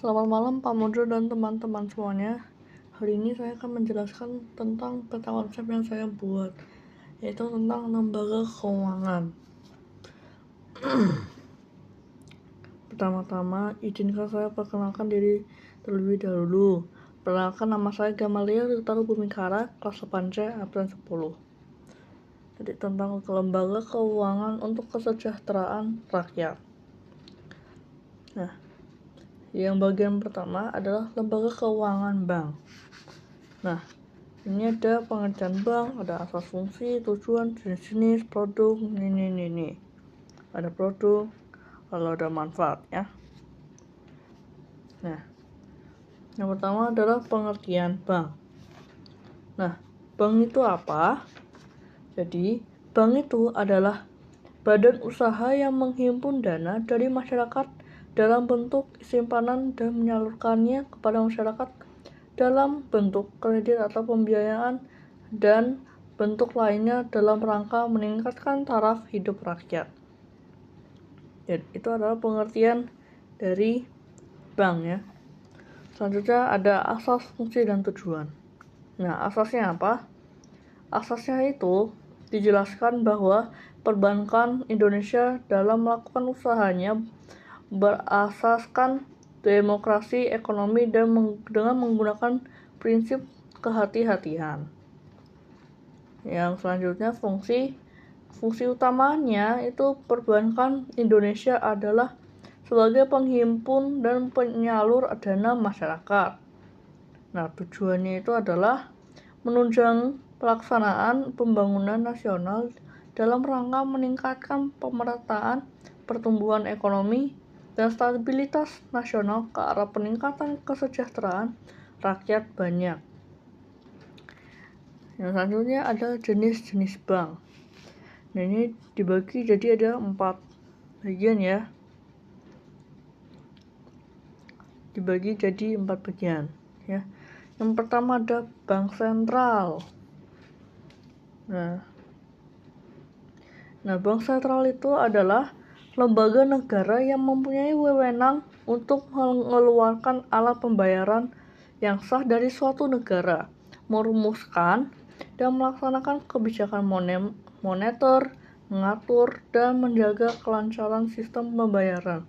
Selamat malam Pak Modro dan teman-teman semuanya. Hari ini saya akan menjelaskan tentang peta konsep yang saya buat, yaitu tentang lembaga keuangan. Pertama-tama, izinkan saya perkenalkan diri terlebih dahulu. Perkenalkan, nama saya Gamaliel Ritaro Bumikara, kelas 8C, absen 10. Jadi tentang lembaga keuangan untuk kesejahteraan rakyat. Nah, yang bagian pertama adalah lembaga keuangan bank. Nah, ini ada pengertian bank, ada asas fungsi, tujuan, jenis-jenis, produk, ini. Ada produk, lalu ada manfaat ya. Nah, yang pertama adalah pengertian bank. Nah, bank itu apa? Jadi, bank itu adalah badan usaha yang menghimpun dana dari masyarakat dalam bentuk simpanan dan menyalurkannya kepada masyarakat dalam bentuk kredit atau pembiayaan dan bentuk lainnya dalam rangka meningkatkan taraf hidup rakyat. Jadi, itu adalah pengertian dari bank ya. Selanjutnya ada asas, fungsi, dan tujuan. Nah, asasnya apa? Asasnya itu dijelaskan bahwa perbankan Indonesia dalam melakukan usahanya berasaskan demokrasi ekonomi dan dengan menggunakan prinsip kehati-hatian. Yang selanjutnya fungsi utamanya itu perbankan Indonesia adalah sebagai penghimpun dan penyalur dana masyarakat. Nah, tujuannya itu adalah menunjang pelaksanaan pembangunan nasional dalam rangka meningkatkan pemerataan pertumbuhan ekonomi dan stabilitas nasional ke arah peningkatan kesejahteraan rakyat banyak. Yang selanjutnya ada jenis-jenis bank. Nah, ini dibagi jadi ada 4 bagian ya. Dibagi jadi 4 bagian ya. Yang pertama ada bank sentral. Nah, bank sentral itu adalah lembaga negara yang mempunyai wewenang untuk mengeluarkan alat pembayaran yang sah dari suatu negara, merumuskan dan melaksanakan kebijakan moneter, mengatur dan menjaga kelancaran sistem pembayaran,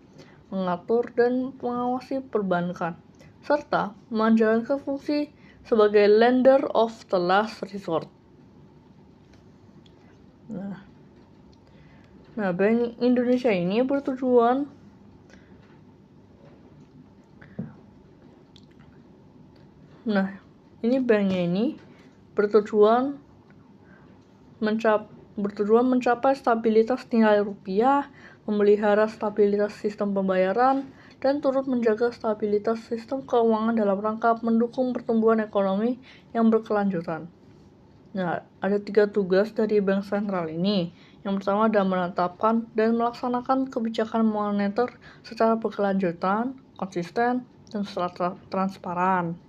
mengatur dan mengawasi perbankan, serta menjalankan fungsi sebagai lender of the last resort. Nah, Bank Indonesia ini bertujuan banknya ini bertujuan mencapai stabilitas nilai rupiah, memelihara stabilitas sistem pembayaran, dan turut menjaga stabilitas sistem keuangan dalam rangka mendukung pertumbuhan ekonomi yang berkelanjutan. Nah, ada 3 tugas dari bank sentral ini. Yang pertama adalah menetapkan dan melaksanakan kebijakan moneter secara berkelanjutan, konsisten, dan secara transparan.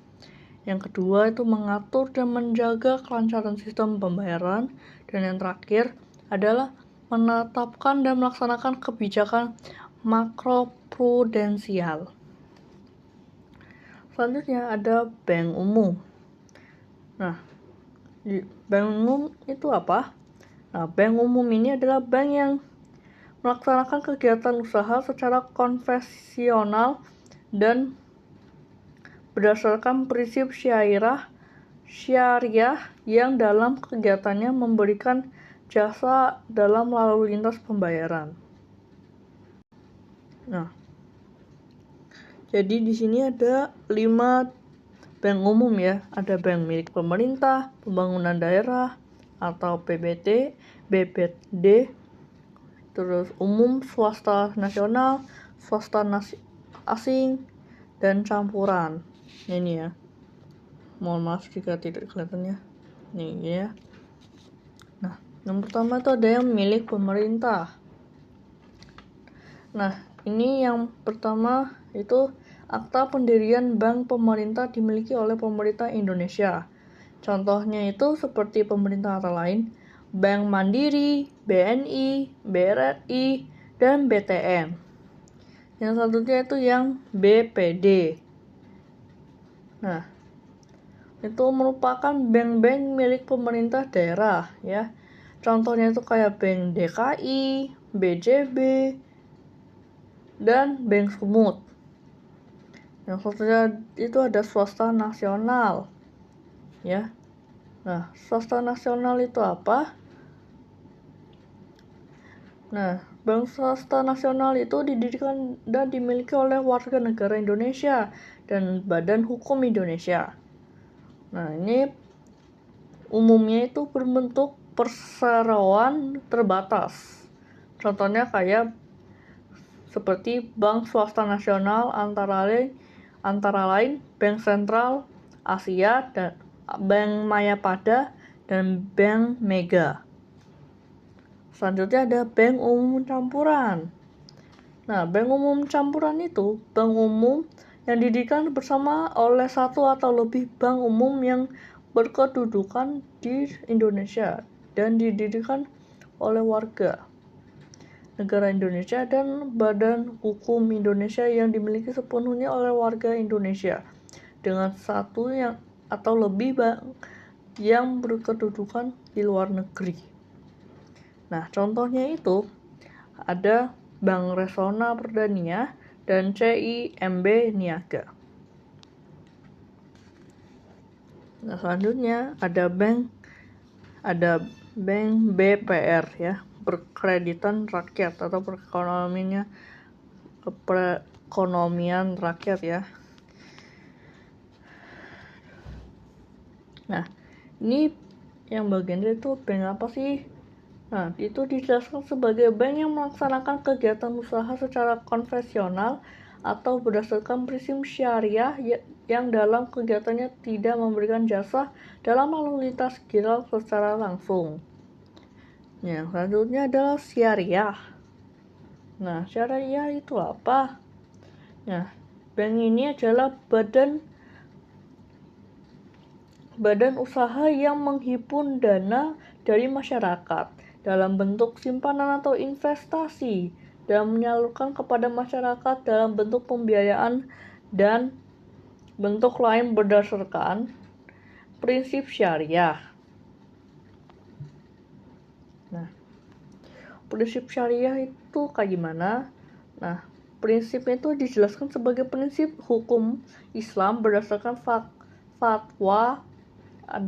Yang kedua itu mengatur dan menjaga kelancaran sistem pembayaran. Dan yang terakhir adalah menetapkan dan melaksanakan kebijakan makroprudensial. Selanjutnya ada bank umum. Nah, bank umum itu apa? Nah, bank umum ini adalah bank yang melaksanakan kegiatan usaha secara konvensional dan berdasarkan prinsip syariah yang dalam kegiatannya memberikan jasa dalam lalu lintas pembayaran. Nah, jadi di sini ada 5 bank umum ya. Ada bank milik pemerintah, pembangunan daerah atau PBT, BPD, terus umum, swasta nasional, swasta asing, dan campuran. Ini ya. Mohon maaf jika tidak kelihatan ya. Nih ya. Nah, yang pertama itu ada yang milik pemerintah. Nah, ini yang pertama itu akta pendirian bank pemerintah dimiliki oleh pemerintah Indonesia. Contohnya itu seperti pemerintah antara lain Bank Mandiri, BNI, BRI, dan BTN. Yang selanjutnya itu yang BPD. Nah, itu merupakan bank-bank milik pemerintah daerah ya. Contohnya itu kayak Bank DKI, BJB, dan Bank Sumut. Yang selanjutnya itu ada swasta nasional ya. Nah, swasta nasional itu apa? Nah, bank swasta nasional itu didirikan dan dimiliki oleh warga negara Indonesia dan Badan Hukum Indonesia. Nah, ini umumnya itu berbentuk perseroan terbatas. Contohnya kayak seperti Bank Swasta Nasional antara lain Bank Sentral Asia dan Bank Mayapada dan Bank Mega. Selanjutnya ada Bank Umum Campuran. Nah, Bank Umum Campuran itu bank umum yang didirikan bersama oleh satu atau lebih bank umum yang berkedudukan di Indonesia dan didirikan oleh warga negara Indonesia dan Badan Hukum Indonesia yang dimiliki sepenuhnya oleh warga Indonesia dengan satu yang atau lebih bank yang berkedudukan di luar negeri. Nah, contohnya itu ada Bank Resona Perdania dan CIMB Niaga. Nah, selanjutnya ada bank BPR ya, Perkreditan Rakyat atau perekonomian rakyat ya. Nah, ini yang bagian itu bank apa sih? Nah, itu dijelaskan sebagai bank yang melaksanakan kegiatan usaha secara konvensional atau berdasarkan prinsip syariah yang dalam kegiatannya tidak memberikan jasa dalam lalu lintas giral secara langsung. Yang selanjutnya adalah syariah. Nah, syariah itu apa? Nah, bank ini adalah badan usaha yang menghimpun dana dari masyarakat dalam bentuk simpanan atau investasi dan menyalurkan kepada masyarakat dalam bentuk pembiayaan dan bentuk lain berdasarkan prinsip syariah. Nah, prinsip syariah itu kayak gimana? Nah, prinsipnya itu dijelaskan sebagai prinsip hukum Islam berdasarkan fatwa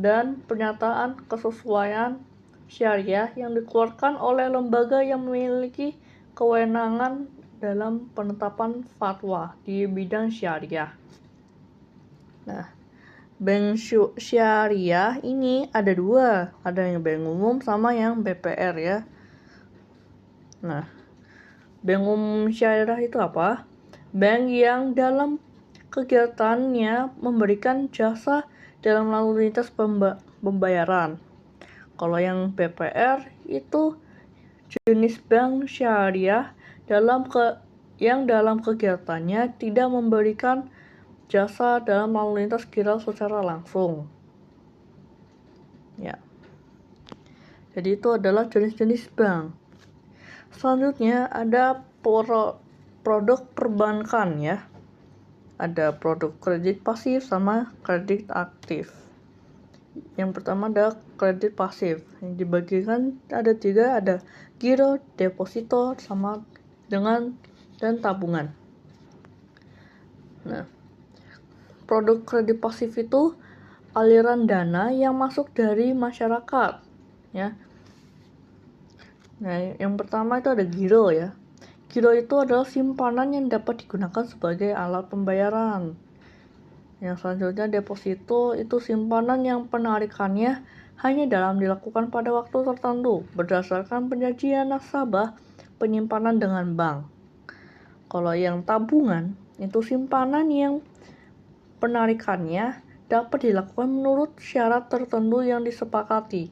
dan pernyataan kesesuaian syariah yang dikeluarkan oleh lembaga yang memiliki kewenangan dalam penetapan fatwa di bidang syariah. Nah, bank syariah ini ada dua, ada yang bank umum sama yang BPR ya. Nah, bank umum syariah itu apa? Bank yang dalam kegiatannya memberikan jasa dalam lalu lintas pembayaran. Kalau yang BPR itu jenis bank syariah yang dalam kegiatannya tidak memberikan jasa dalam lalu lintas giral secara langsung. Ya. Jadi itu adalah jenis-jenis bank. Selanjutnya ada produk perbankan ya. Ada produk kredit pasif sama kredit aktif. Yang pertama ada kredit pasif. Yang dibagikan ada 3, ada giro, deposito, sama dan tabungan. Nah, produk kredit pasif itu aliran dana yang masuk dari masyarakat ya. Nah, yang pertama itu ada giro ya. Giro itu adalah simpanan yang dapat digunakan sebagai alat pembayaran. Yang selanjutnya deposito itu simpanan yang penarikannya hanya dilakukan pada waktu tertentu berdasarkan perjanjian nasabah penyimpanan dengan bank. Kalau yang tabungan itu simpanan yang penarikannya dapat dilakukan menurut syarat tertentu yang disepakati,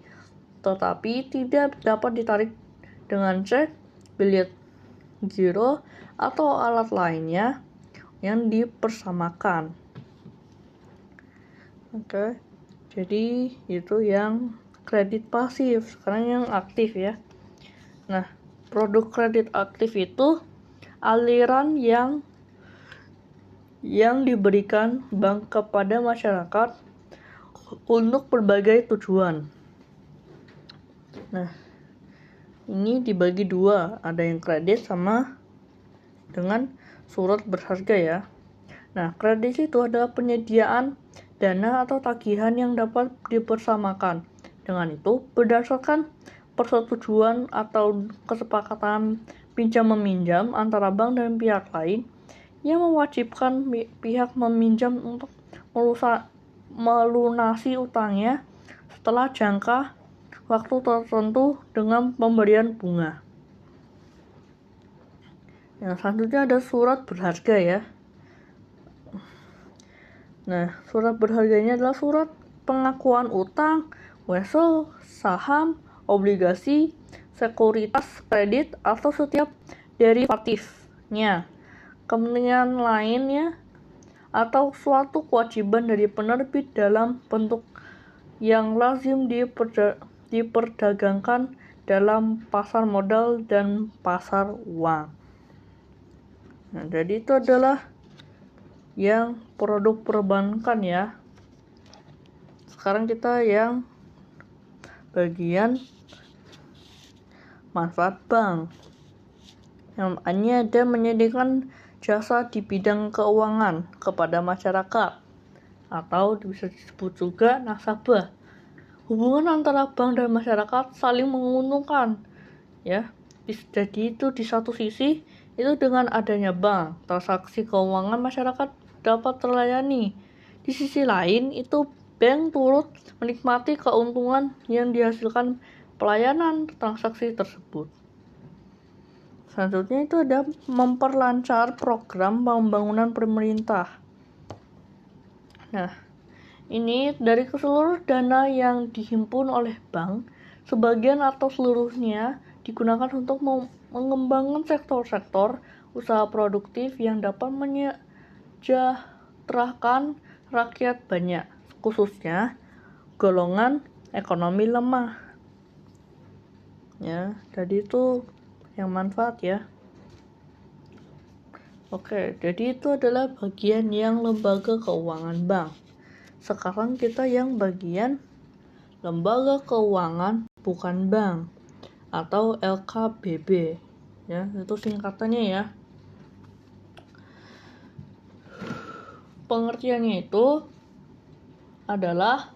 tetapi tidak dapat ditarik dengan cek, bilet giro, atau alat lainnya yang dipersamakan. Oke, jadi itu yang kredit pasif. Sekarang yang aktif ya. Nah, produk kredit aktif itu aliran yang diberikan bank kepada masyarakat untuk berbagai tujuan. Nah, ini dibagi dua, ada yang kredit sama dengan surat berharga ya. Nah, kredit itu adalah penyediaan dana atau tagihan yang dapat dipersamakan. Dengan itu, berdasarkan persetujuan atau kesepakatan pinjam-meminjam antara bank dan pihak lain, yang mewajibkan pihak meminjam untuk melunasi utangnya setelah jangka waktu tertentu dengan pemberian bunga. Yang selanjutnya ada surat berharga ya. Nah, surat berharga ini adalah surat pengakuan utang, wesel, saham, obligasi, sekuritas kredit, atau setiap derivatifnya, kepentingan lainnya, atau suatu kewajiban dari penerbit dalam bentuk yang lazim diperdagangkan dalam pasar modal dan pasar uang. Nah, jadi itu adalah yang produk perbankan ya. Sekarang kita yang bagian manfaat bank. Yang hanya ada menyediakan jasa di bidang keuangan kepada masyarakat, atau bisa disebut juga nasabah. Hubungan antara bank dan masyarakat saling menguntungkan ya. Jadi itu di satu sisi itu dengan adanya bank, transaksi keuangan masyarakat dapat terlayani. Di sisi lain itu bank turut menikmati keuntungan yang dihasilkan pelayanan transaksi tersebut. Selanjutnya itu ada memperlancar program pembangunan pemerintah. Nah, ini dari seluruh dana yang dihimpun oleh bank, sebagian atau seluruhnya digunakan untuk mengembangkan sektor-sektor usaha produktif yang dapat menyejahterakan rakyat banyak, khususnya golongan ekonomi lemah. Ya, jadi itu yang manfaat ya. Oke, jadi itu adalah bagian yang lembaga keuangan bank. Sekarang kita yang bagian lembaga keuangan bukan bank atau LKBB. Ya, itu singkatannya ya. Pengertiannya itu adalah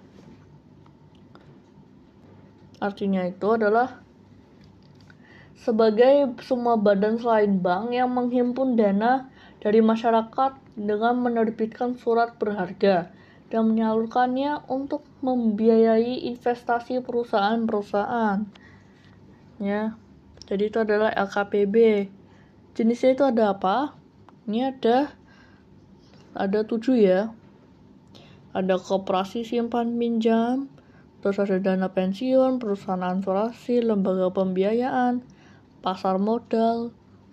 sebagai semua badan selain bank yang menghimpun dana dari masyarakat dengan menerbitkan surat berharga dan menyalurkannya untuk membiayai investasi perusahaan-perusahaan. Ya, jadi itu adalah LKPB. Jenisnya itu ada apa? Ini ada 7 ya. Ada koperasi simpan pinjam, terus ada dana pensiun, perusahaan asuransi, lembaga pembiayaan, pasar modal,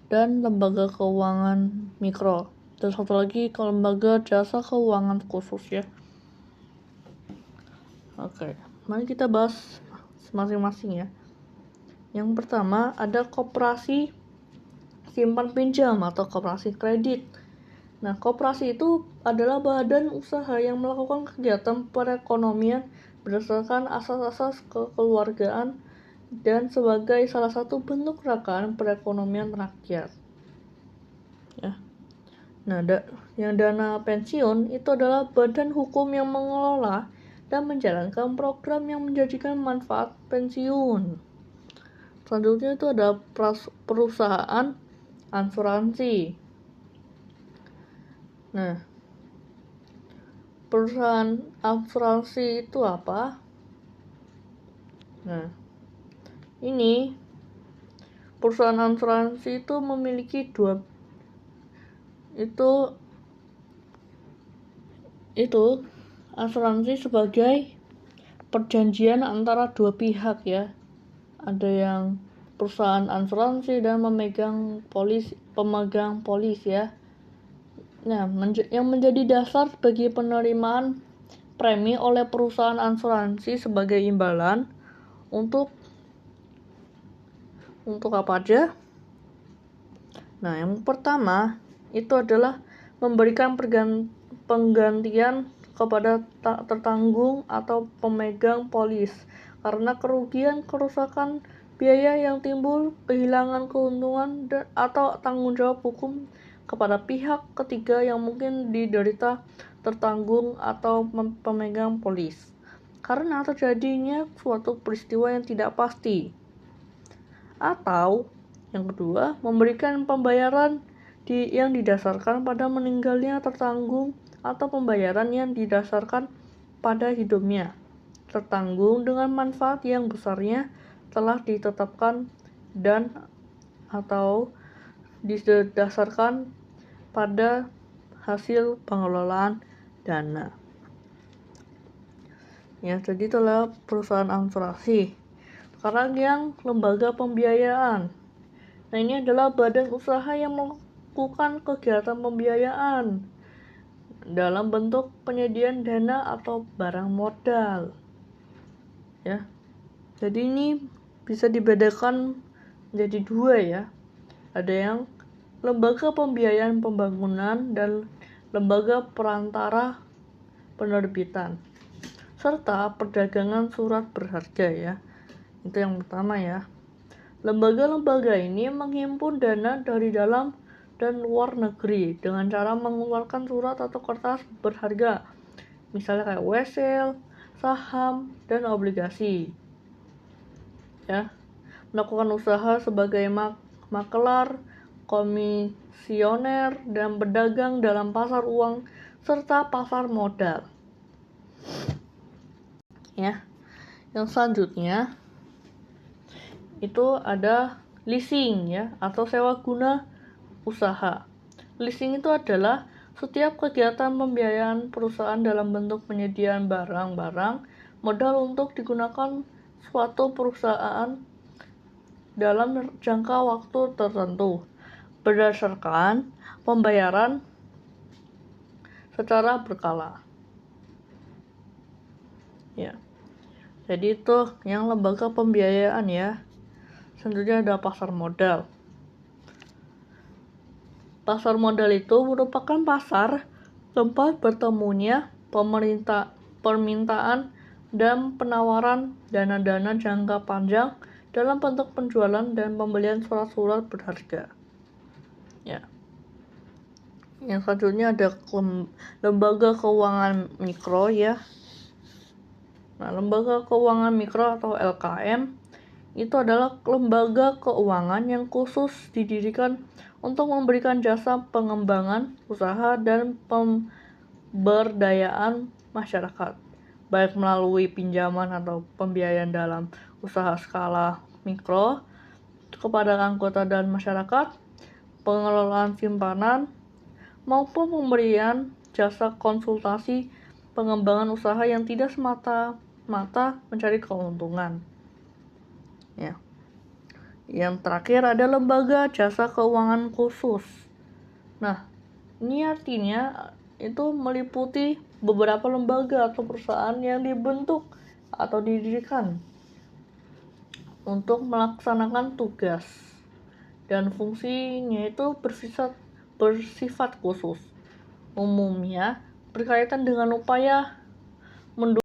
dan lembaga keuangan mikro. Dan satu lagi lembaga jasa keuangan khusus ya. Oke, mari kita bahas masing-masing ya. Yang pertama ada koperasi simpan pinjam atau koperasi kredit. Nah, koperasi itu adalah badan usaha yang melakukan kegiatan perekonomian berdasarkan asas-asas kekeluargaan dan sebagai salah satu bentuk gerakan perekonomian rakyat. Ya. Nah, yang dana pensiun itu adalah badan hukum yang mengelola dan menjalankan program yang menjanjikan manfaat pensiun. Selanjutnya itu ada perusahaan asuransi. Nah, perusahaan asuransi itu apa? Nah, ini perusahaan asuransi itu memiliki itu asuransi sebagai perjanjian antara dua pihak ya. Ada yang perusahaan asuransi dan pemegang polis ya. Nah, yang menjadi dasar bagi penerimaan premi oleh perusahaan asuransi sebagai imbalan untuk apa aja? Nah, yang pertama itu adalah memberikan penggantian kepada tertanggung atau pemegang polis karena kerugian, kerusakan, biaya yang timbul, kehilangan keuntungan, atau tanggung jawab hukum kepada pihak ketiga yang mungkin diderita tertanggung atau pemegang polis karena terjadinya suatu peristiwa yang tidak pasti. Atau yang kedua, memberikan pembayaran yang didasarkan pada meninggalnya tertanggung atau pembayaran yang didasarkan pada hidupnya tertanggung dengan manfaat yang besarnya telah ditetapkan dan atau didasarkan pada hasil pengelolaan dana. Ya, jadi itulah perusahaan asuransi. Sekarang yang lembaga pembiayaan. Nah, ini adalah badan usaha yang melakukan kegiatan pembiayaan dalam bentuk penyediaan dana atau barang modal. Ya. Jadi ini bisa dibedakan menjadi dua ya. Ada yang lembaga pembiayaan pembangunan dan lembaga perantara penerbitan serta perdagangan surat berharga ya. Itu yang pertama ya. Lembaga-lembaga ini menghimpun dana dari dalam dan luar negeri dengan cara mengeluarkan surat atau kertas berharga, misalnya kayak wesel, saham, dan obligasi. Ya, melakukan usaha sebagai makelar, komisioner, dan berdagang dalam pasar uang serta pasar modal. Ya, yang selanjutnya itu ada leasing ya atau sewa guna usaha. Leasing itu adalah setiap kegiatan pembiayaan perusahaan dalam bentuk penyediaan barang-barang modal untuk digunakan suatu perusahaan dalam jangka waktu tertentu berdasarkan pembayaran secara berkala. Ya. Jadi itu yang lembaga pembiayaan ya. Selanjutnya ada pasar modal. Pasar modal itu merupakan pasar tempat bertemunya permintaan dan penawaran dana-dana jangka panjang dalam bentuk penjualan dan pembelian surat-surat berharga. Ya. Yang selanjutnya ada lembaga keuangan mikro ya. Nah, lembaga keuangan mikro atau LKM itu adalah lembaga keuangan yang khusus didirikan untuk memberikan jasa pengembangan usaha dan pemberdayaan masyarakat, baik melalui pinjaman atau pembiayaan dalam usaha skala mikro kepada anggota dan masyarakat, pengelolaan simpanan, maupun pemberian jasa konsultasi pengembangan usaha yang tidak semata-mata mencari keuntungan. Ya. Yang terakhir ada lembaga jasa keuangan khusus. Nah, ini artinya itu meliputi beberapa lembaga atau perusahaan yang dibentuk atau didirikan untuk melaksanakan tugas dan fungsinya itu bersifat khusus. Umumnya berkaitan dengan upaya mendukung